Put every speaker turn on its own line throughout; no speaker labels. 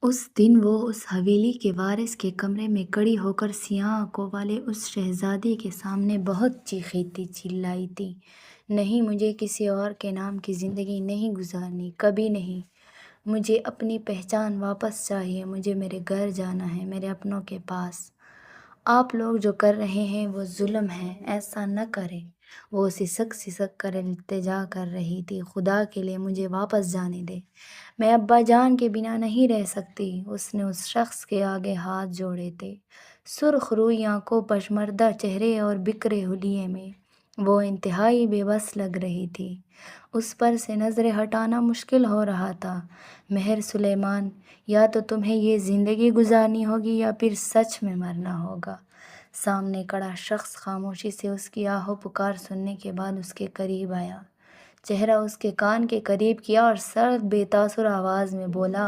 اس دن وہ اس حویلی کے وارث کے کمرے میں کھڑی ہو کر سیاہ آنکھوں والے اس شہزادے کے سامنے بہت چیخی تھی، چلائی تھی، نہیں، مجھے کسی اور کے نام کی زندگی نہیں گزارنی، کبھی نہیں۔ مجھے اپنی پہچان واپس چاہیے، مجھے میرے گھر جانا ہے، میرے اپنوں کے پاس۔ آپ لوگ جو کر رہے ہیں وہ ظلم ہے، ایسا نہ کریں۔ وہ سسک کر التجا کر رہی تھی، خدا کے لیے مجھے واپس جانے دے، میں ابا جان کے بنا نہیں رہ سکتی۔ اس نے اس شخص کے آگے ہاتھ جوڑے تھے، سرخ روئی آنکھوں، پشمردہ چہرے اور بکھرے حلیے میں وہ انتہائی بے بس لگ رہی تھی۔ اس پر سے نظریں ہٹانا مشکل ہو رہا تھا۔ مہر سلیمان، یا تو تمہیں یہ زندگی گزارنی ہوگی یا پھر سچ میں مرنا ہوگا۔ سامنے کھڑا شخص خاموشی سے اس کی آہ و پکار سننے کے بعد اس کے قریب آیا، چہرہ اس کے کان کے قریب کیا اور سرد بے تاثر آواز میں بولا۔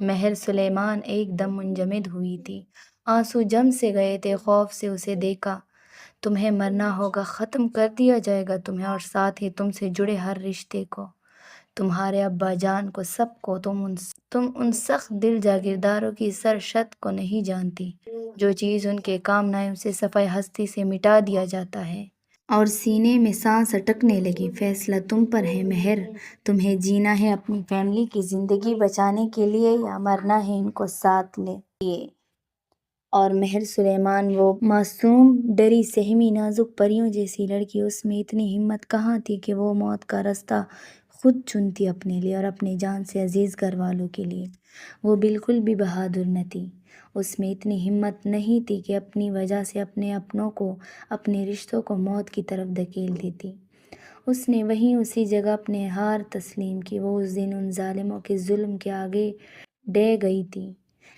مہر سلیمان ایک دم منجمد ہوئی تھی، آنسو جم سے گئے تھے، خوف سے اسے دیکھا۔ تمہیں مرنا ہوگا، ختم کر دیا جائے گا تمہیں اور ساتھ ہی تم سے جڑے ہر رشتے کو، تمہارے ابا جان کو، سب کو۔ تم ان سخت دل جاگیرداروں کی سرشت کو نہیں جانتی، جو چیز ان کے کام نہ آئے اسے صفحہ ہستی سے مٹا دیا جاتا ہے۔ اور سینے میں سانس اٹکنے لگی۔ فیصلہ تم پر ہے مہر، تمہیں جینا ہے اپنی فیملی کی زندگی بچانے کے لیے یا مرنا ہے ان کو ساتھ لیے۔ اور مہر سلیمان، وہ معصوم، ڈری سہمی، نازک پریوں جیسی لڑکی، اس میں اتنی ہمت کہاں تھی کہ وہ موت کا راستہ خود چنتی اپنے لیے اور اپنی جان سے عزیز گھر والوں کے لیے۔ وہ بالکل بھی بہادر نہ تھی، اس میں اتنی ہمت نہیں تھی کہ اپنی وجہ سے اپنے اپنوں کو، اپنے رشتوں کو موت کی طرف دھکیل دیتی۔ اس نے وہیں اسی جگہ اپنے ہار تسلیم کی۔ وہ اس دن ان ظالموں کے ظلم کے آگے ڈہ گئی تھی۔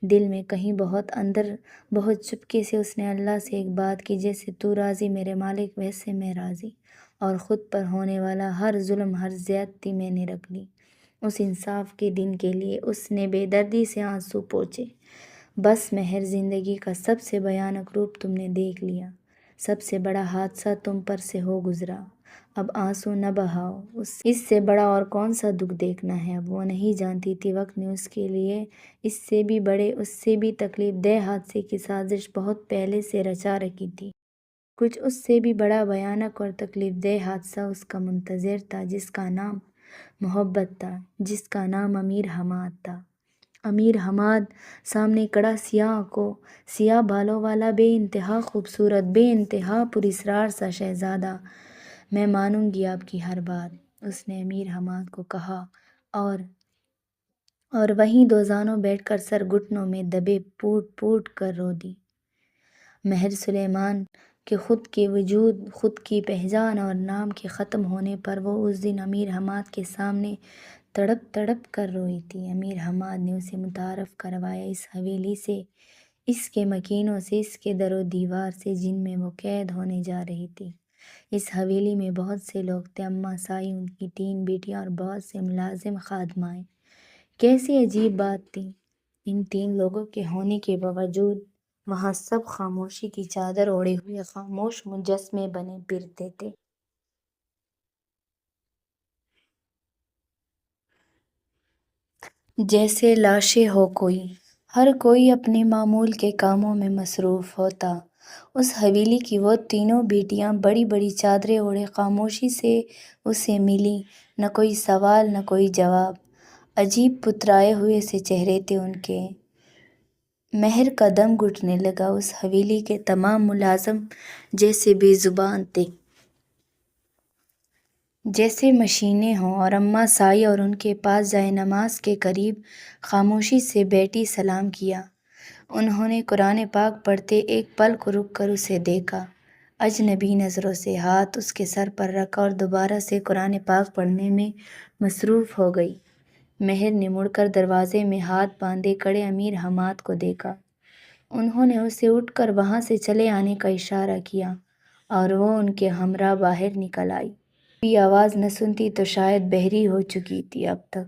دل میں کہیں بہت اندر، بہت چپکے سے اس نے اللہ سے ایک بات کی، جیسے تو راضی میرے مالک ویسے میں راضی، اور خود پر ہونے والا ہر ظلم، ہر زیادتی میں نے رکھ لی۔ اس انصاف کے دن کے لیے اس نے بے دردی سے آنسو پوچھے۔ بس مہر، زندگی کا سب سے بھیانک روپ تم نے دیکھ لیا، سب سے بڑا حادثہ تم پر سے ہو گزرا، اب آنسو نہ بہاؤ۔ اس سے بڑا اور کون سا دکھ دیکھنا ہے؟ اب وہ نہیں جانتی تھی وقت نے اس کے لیے اس سے بھی بڑے، اس سے بھی تکلیف دہ حادثے کی سازش بہت پہلے سے رچا رکھی تھی۔ کچھ اس سے بھی بڑا بھیانک اور تکلیف دہ حادثہ اس کا منتظر تھا، جس کا نام محبت تھا، جس کا نام امیر حماد تھا۔ امیر حماد، سامنے کھڑا، سیاہ آنکھوں، سیاہ بالوں والا، بے انتہا خوبصورت، بے انتہا پراسرار سا شہزادہ۔ میں مانوں گی آپ کی ہر بات، اس نے امیر حماد کو کہا، اور وہیں دوزانوں بیٹھ کر سر گھٹنوں میں دبے پھوٹ پھوٹ کر رو دی۔ مہر سلیمان کے خود کے وجود، خود کی پہچان اور نام کے ختم ہونے پر وہ اس دن امیر حماد کے سامنے تڑپ تڑپ کر روئی تھی۔ امیر حماد نے اسے متعارف کروایا اس حویلی سے، اس کے مکینوں سے، اس کے در و دیوار سے جن میں وہ قید ہونے جا رہی تھی۔ اس حویلی میں بہت سے لوگ تھے، اماں سائی، ان کی 3 بیٹیاں اور بہت سے ملازم خادمائیں۔ کیسی عجیب بات تھی، ان 3 لوگوں کے ہونے کے باوجود وہاں سب خاموشی کی چادر اوڑھے ہوئے خاموش مجسمے بنے پھرتے تھے۔ جیسے لاشیں ہو کوئی، ہر کوئی اپنے معمول کے کاموں میں مصروف ہوتا۔ اس حویلی کی وہ تینوں بیٹیاں بڑی بڑی چادریں اوڑھے خاموشی سے اسے ملیں، نہ کوئی سوال، نہ کوئی جواب، عجیب پترائے ہوئے سے چہرے تھے ان کے۔ مہر کا دم گھٹنے لگا۔ اس حویلی کے تمام ملازم جیسے بے زبان تھے، جیسے مشینیں ہوں، اور اماں سائی اور ان کے پاس جائے نماز کے قریب خاموشی سے بیٹھی سلام کیا۔ انہوں نے قرآن پاک پڑھتے ایک پل کو رک کر اسے دیکھا، اجنبی نظروں سے ہاتھ اس کے سر پر رکھا اور دوبارہ سے قرآن پاک پڑھنے میں مصروف ہو گئی۔ مہر نے مڑ کر دروازے میں ہاتھ باندھے کھڑے امیر حماد کو دیکھا۔ انہوں نے اسے اٹھ کر وہاں سے چلے آنے کا اشارہ کیا اور وہ ان کے ہمراہ باہر نکل آئی۔ کوئی آواز نہ سنتی تو شاید بحری ہو چکی تھی اب تک۔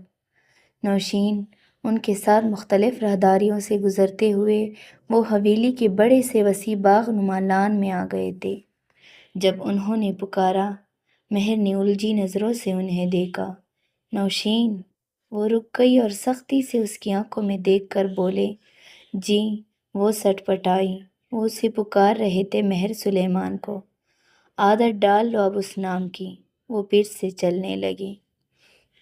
نوشین ان کے ساتھ مختلف راہداریوں سے گزرتے ہوئے وہ حویلی کے بڑے سے وسیع باغ نما لان میں آ گئے تھے۔ جب انہوں نے پکارا، مہر نے الجھی نظروں سے انہیں دیکھا۔ نوشین! وہ رک گئی اور سختی سے اس کی آنکھوں میں دیکھ کر بولے، جی۔ وہ سٹ پٹائی، وہ اسے پکار رہے تھے مہر سلیمان کو، عادت ڈال لو اب اس نام کی۔ وہ پھر سے چلنے لگے۔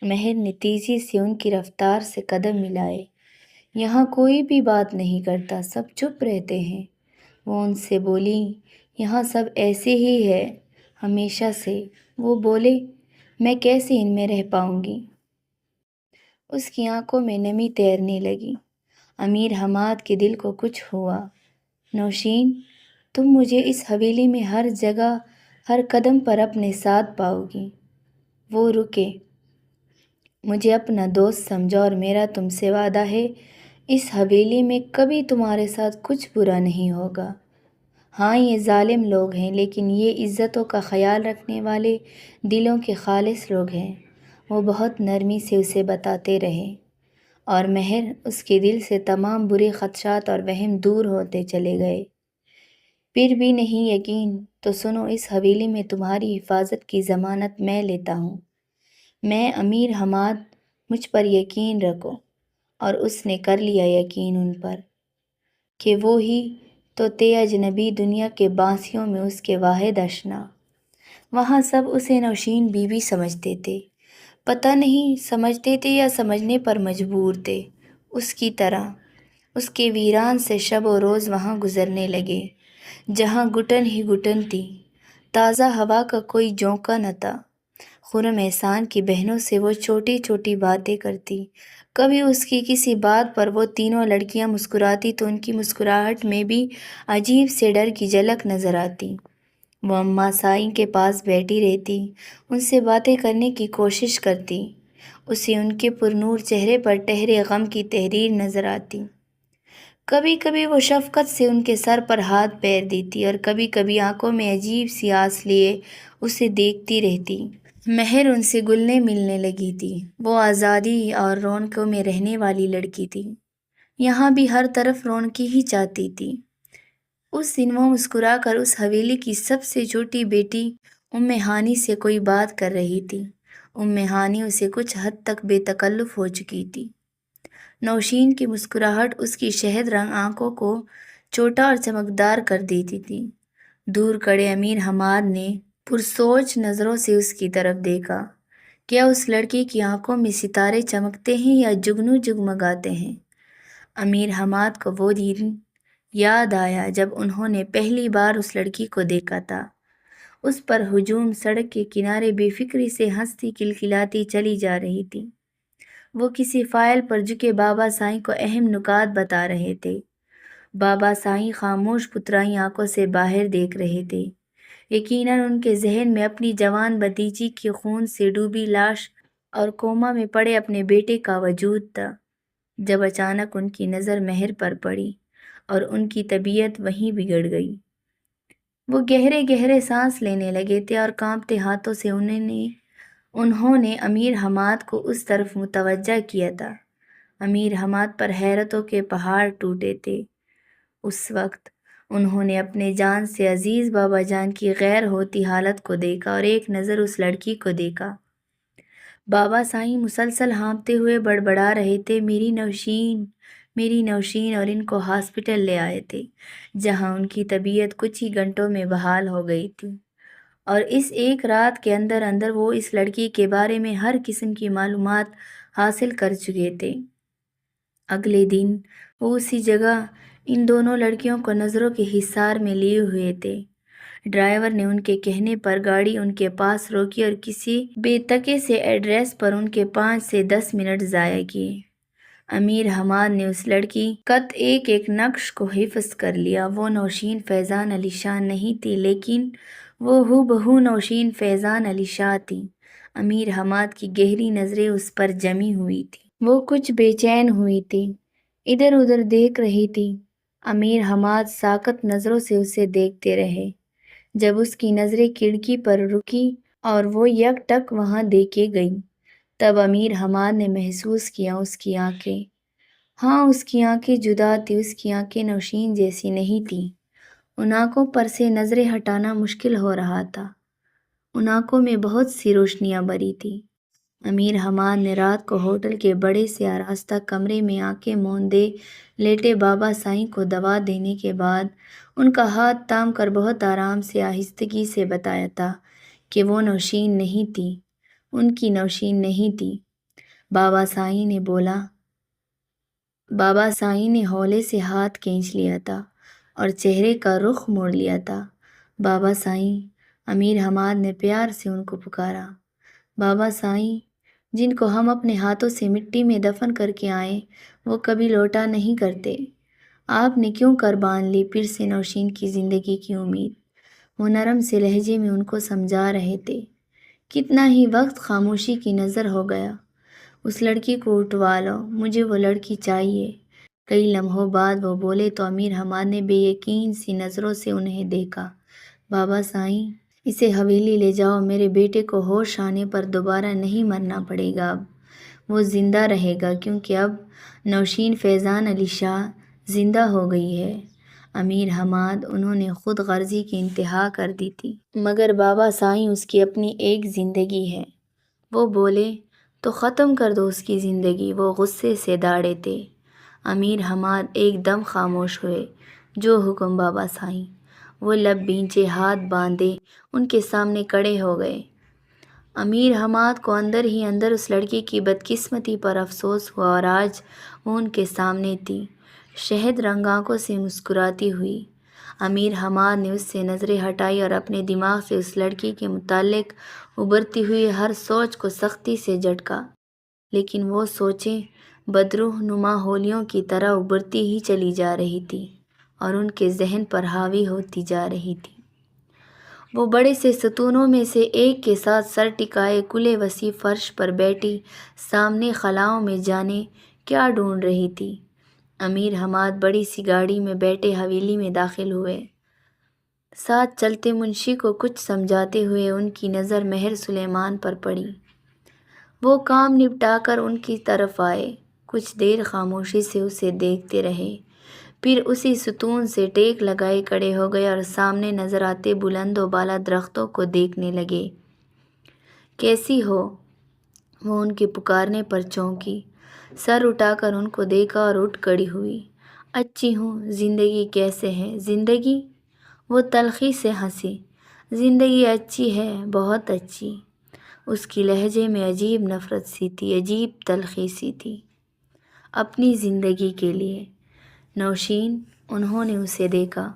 مہر نے تیزی سے ان کی رفتار سے قدم ملائے۔ یہاں کوئی بھی بات نہیں کرتا، سب چپ رہتے ہیں۔ وہ ان سے بولی، یہاں سب ایسے ہی ہے ہمیشہ سے۔ وہ بولے، میں کیسے ان میں رہ پاؤں گی؟ اس کی آنکھوں میں نمی تیرنے لگی۔ امیر حماد کے دل کو کچھ ہوا۔ نوشین، تم مجھے اس حویلی میں ہر جگہ ہر قدم پر اپنے ساتھ پاؤ گی۔ وہ رکے۔ مجھے اپنا دوست سمجھو اور میرا تم سے وعدہ ہے، اس حویلی میں کبھی تمہارے ساتھ کچھ برا نہیں ہوگا۔ ہاں، یہ ظالم لوگ ہیں لیکن یہ عزتوں کا خیال رکھنے والے دلوں کے خالص لوگ ہیں۔ وہ بہت نرمی سے اسے بتاتے رہے اور مہر اس کے دل سے تمام برے خدشات اور وہم دور ہوتے چلے گئے۔ پھر بھی نہیں یقین تو سنو، اس حویلی میں تمہاری حفاظت کی ضمانت میں لیتا ہوں۔ میں امیر حماد، مجھ پر یقین رکھو۔ اور اس نے کر لیا یقین ان پر کہ وہ ہی تو تھے اجنبی دنیا کے بانسیوں میں اس کے واحد آشنا۔ وہاں سب اسے نوشین بی بی سمجھتے تھے، پتہ نہیں سمجھتے تھے یا سمجھنے پر مجبور تھے۔ اس کی طرح اس کے ویران سے شب و روز وہاں گزرنے لگے، جہاں گھٹن ہی گھٹن تھی، تازہ ہوا کا کوئی جھونکا نہ تھا۔ خرم احسان کی بہنوں سے وہ چھوٹی چھوٹی باتیں کرتی، کبھی اس کی کسی بات پر وہ تینوں لڑکیاں مسکراتی تو ان کی مسکراہٹ میں بھی عجیب سے ڈر کی جھلک نظر آتی۔ وہ اماں سائیں کے پاس بیٹھی رہتی، ان سے باتیں کرنے کی کوشش کرتی، اسے ان کے پرنور چہرے پر ٹہرے غم کی تحریر نظر آتی۔ کبھی کبھی وہ شفقت سے ان کے سر پر ہاتھ پھیر دیتی اور کبھی کبھی آنکھوں میں عجیب سی آس لیے اسے دیکھتی رہتی۔ مہر ان سے گلنے ملنے لگی تھی۔ وہ آزادی اور رونقوں میں رہنے والی لڑکی تھی، یہاں بھی ہر طرف رونقی ہی چاہتی تھی۔ اس دن وہ مسکرا کر اس حویلی کی سب سے چھوٹی بیٹی ام ہانی سے کوئی بات کر رہی تھی۔ ام ہانی اسے کچھ حد تک بے تکلف ہو چکی تھی۔ نوشین کی مسکراہٹ اس کی شہد رنگ آنکھوں کو چھوٹا اور چمکدار کر دیتی تھی۔ دور کھڑے امیر حماد نے پرسوچ نظروں سے اس کی طرف دیکھا۔ کیا اس لڑکی کی آنکھوں میں ستارے چمکتے ہیں یا جگنو جگمگاتے ہیں؟ امیر حماد کو وہ دن یاد آیا جب انہوں نے پہلی بار اس لڑکی کو دیکھا تھا۔ اس پر ہجوم سڑک کے کنارے بے فکری سے ہنستی کلکلاتی چلی جا رہی تھی۔ وہ کسی فائل پر جھکے بابا سائیں کو اہم نکات بتا رہے تھے۔ بابا سائیں خاموش پترائی آنکھوں سے باہر دیکھ رہے تھے۔ یقیناً ان کے ذہن میں اپنی جوان بھتیجی کی خون سے ڈوبی لاش اور کوما میں پڑے اپنے بیٹے کا وجود تھا، جب اچانک ان کی نظر مہر پر پڑی اور ان کی طبیعت وہیں بگڑ گئی۔ وہ گہرے گہرے سانس لینے لگے تھے اور کانپتے ہاتھوں سے انہوں نے امیر حماد کو اس طرف متوجہ کیا تھا۔ امیر حماد پر حیرتوں کے پہاڑ ٹوٹے تھے۔ اس وقت انہوں نے اپنے جان سے عزیز بابا جان کی غیر ہوتی حالت کو دیکھا اور ایک نظر اس لڑکی کو دیکھا۔ بابا سائیں مسلسل ہانپتے ہوئے بڑبڑا رہے تھے، میری نوشین، میری نوشین، اور ان کو ہاسپٹل لے آئے تھے، جہاں ان کی طبیعت کچھ ہی گھنٹوں میں بحال ہو گئی تھی۔ اور اس ایک رات کے اندر اندر وہ اس لڑکی کے بارے میں ہر قسم کی معلومات حاصل کر چکے تھے۔ اگلے دن وہ اسی جگہ ان دونوں لڑکیوں کو نظروں کے حصار میں لیے ہوئے تھے۔ ڈرائیور نے ان کے کہنے پر گاڑی ان کے پاس روکی اور کسی بے تکے سے ایڈریس پر ان کے 5 سے 10 منٹ ضائع کیے۔ امیر حماد نے اس لڑکی کت ایک ایک نقش کو حفظ کر لیا۔ وہ نوشین فیضان علی شاہ نہیں تھی، لیکن وہ ہو بہو نوشین فیضان علی شاہ تھی۔ امیر حماد کی گہری نظریں اس پر جمی ہوئی تھی۔ وہ کچھ بے چین ہوئی تھی، ادھر ادھر دیکھ رہی تھی۔ امیر حماد ساکت نظروں سے اسے دیکھتے رہے۔ جب اس کی نظریں کھڑکی پر رکی اور وہ یک ٹک وہاں دیکھے گئی، تب امیر حماد نے محسوس کیا اس کی آنکھیں، ہاں اس کی آنکھیں جدا تھی، اس کی آنکھیں نوشین جیسی نہیں تھیں۔ ان آنکھوں پر سے نظریں ہٹانا مشکل ہو رہا تھا۔ ان آنکھوں میں بہت سی روشنیاں بھری تھی۔ امیر حماد نے رات کو ہوٹل کے بڑے سے آراستہ کمرے میں آنکھیں موندے لیٹے بابا سائیں کو دوا دینے کے بعد ان کا ہاتھ تھام کر بہت آرام سے آہستگی سے بتایا تھا کہ وہ نوشین نہیں تھی، ان کی نوشین نہیں تھی۔ بابا سائیں نے بولا۔ بابا سائیں نے ہولے سے ہاتھ کھینچ لیا تھا اور چہرے کا رخ موڑ لیا تھا۔ بابا سائیں، امیر حماد نے پیار سے ان کو پکارا۔ بابا سائیں، جن کو ہم اپنے ہاتھوں سے مٹی میں دفن کر کے آئے وہ کبھی لوٹا نہیں کرتے۔ آپ نے کیوں قربان لی پھر سے نوشین کی زندگی کی امید؟ وہ نرم سے لہجے میں ان کو سمجھا رہے تھے۔ کتنا ہی وقت خاموشی کی نظر ہو گیا۔ اس لڑکی کو اٹھوا لو، مجھے وہ لڑکی چاہیے۔ کئی لمحوں بعد وہ بولے تو امیر حماد نے بے یقین سی نظروں سے انہیں دیکھا۔ بابا سائیں، اسے حویلی لے جاؤ، میرے بیٹے کو ہوش آنے پر دوبارہ نہیں مرنا پڑے گا، اب وہ زندہ رہے گا کیونکہ اب نوشین فیضان علی شاہ زندہ ہو گئی ہے۔ امیر حماد، انہوں نے خود غرضی کی انتہا کر دی تھی، مگر بابا سائیں اس کی اپنی ایک زندگی ہے۔ وہ بولے تو ختم کر دو اس کی زندگی، وہ غصے سے داڑے تھے۔ امیر حماد ایک دم خاموش ہوئے۔ جو حکم بابا سائیں۔ وہ لب بھینچے ہاتھ باندھے ان کے سامنے کھڑے ہو گئے۔ امیر حماد کو اندر ہی اندر اس لڑکی کی بدقسمتی پر افسوس ہوا اور آج وہ ان کے سامنے تھی، شہد رنگ آنکھوں سے مسکراتی ہوئی۔ امیر حماد نے اس سے نظریں ہٹائی اور اپنے دماغ سے اس لڑکی کے متعلق ابھرتی ہوئی ہر سوچ کو سختی سے جھٹکا، لیکن وہ سوچیں بدروح نما ہولیوں کی طرح ابھرتی ہی چلی جا رہی تھی اور ان کے ذہن پر حاوی ہوتی جا رہی تھی۔ وہ بڑے سے ستونوں میں سے ایک کے ساتھ سر ٹکائے کھلے وسیع فرش پر بیٹھی سامنے خلاؤں میں جانے کیا ڈھونڈ رہی تھی۔ امیر حماد بڑی سی گاڑی میں بیٹھے حویلی میں داخل ہوئے۔ ساتھ چلتے منشی کو کچھ سمجھاتے ہوئے ان کی نظر مہر سلیمان پر پڑی۔ وہ کام نپٹا کر ان کی طرف آئے، کچھ دیر خاموشی سے اسے دیکھتے رہے، پھر اسی ستون سے ٹیک لگائے کھڑے ہو گئے اور سامنے نظر آتے بلند و بالا درختوں کو دیکھنے لگے۔ کیسی ہو؟ وہ ان کے پکارنے پر چونکی، سر اٹھا کر ان کو دیکھا اور اٹھ کھڑی ہوئی۔ اچھی ہوں، زندگی کیسے ہے؟ زندگی؟ وہ تلخی سے ہنسی۔ زندگی اچھی ہے، بہت اچھی۔ اس کی لہجے میں عجیب نفرت سی تھی، عجیب تلخی سی تھی۔ اپنی زندگی کے لیے نوشین؟ انہوں نے اسے دیکھا۔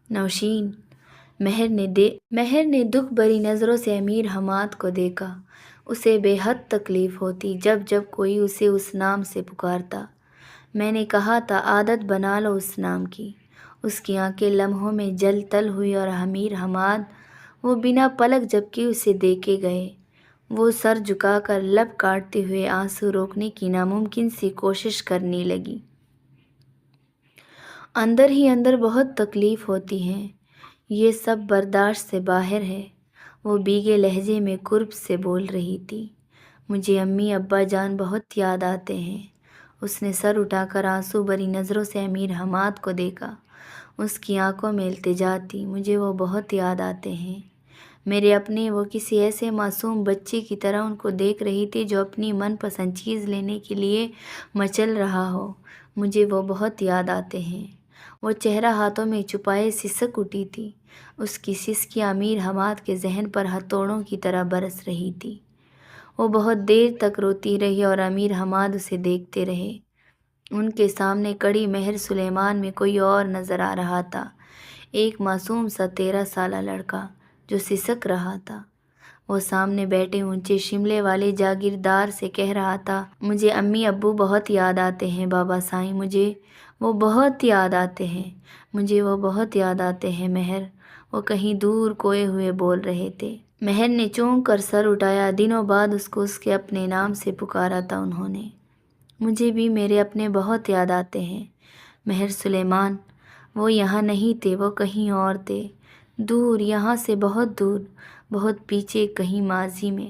نوشین؟ مہر نے دکھ بھری نظروں سے امیر حماد کو دیکھا۔ اسے بے حد تکلیف ہوتی جب کوئی اسے اس نام سے پکارتا۔ میں نے کہا تھا عادت بنا لو اس نام کی۔ اس کی آنکھیں لمحوں میں جل تل ہوئی اور امیر حماد وہ بنا پلک جھپکے اسے دیکھے گئے۔ وہ سر جھکا کر لب کاٹتے ہوئے آنسو روکنے کی ناممکن سی کوشش کرنے لگی۔ اندر ہی اندر بہت تکلیف ہوتی ہے، یہ سب برداشت سے باہر ہے۔ وہ بھیگے لہجے میں قرب سے بول رہی تھی۔ مجھے امی ابا جان بہت یاد آتے ہیں۔ اس نے سر اٹھا کر آنسو بھری نظروں سے امیر حماد کو دیکھا۔ اس کی آنکھوں میں التجا تھی۔ مجھے وہ بہت یاد آتے ہیں، میرے اپنے۔ وہ کسی ایسے معصوم بچے کی طرح ان کو دیکھ رہی تھی جو اپنی من پسند چیز لینے کے لیے مچل رہا ہو۔ مجھے وہ بہت یاد آتے ہیں۔ وہ چہرہ ہاتھوں میں چھپائے سسک اٹھی تھی۔ اس کی سسکیاں امیر حماد کے ذہن پر ہتھوڑوں کی طرح برس رہی تھی۔ وہ بہت دیر تک روتی رہی اور امیر حماد اسے دیکھتے رہے۔ ان کے سامنے کھڑی مہر سلیمان میں کوئی اور نظر آ رہا تھا، ایک معصوم سا 13 سالہ لڑکا جو سسک رہا تھا۔ وہ سامنے بیٹھے اونچے شملے والے جاگیردار سے کہہ رہا تھا، مجھے امی ابو بہت یاد آتے ہیں بابا سائیں، مجھے وہ بہت یاد آتے ہیں، مجھے وہ بہت یاد آتے ہیں مہر۔ وہ کہیں دور کھوئے ہوئے بول رہے تھے۔ مہر نے چونک کر سر اٹھایا۔ دنوں بعد اس کو اس کے اپنے نام سے پکارا تھا انہوں نے۔ مجھے بھی میرے اپنے بہت یاد آتے ہیں مہر سلیمان۔ وہ یہاں نہیں تھے، وہ کہیں اور تھے، دور، یہاں سے بہت دور، بہت پیچھے، کہیں ماضی میں۔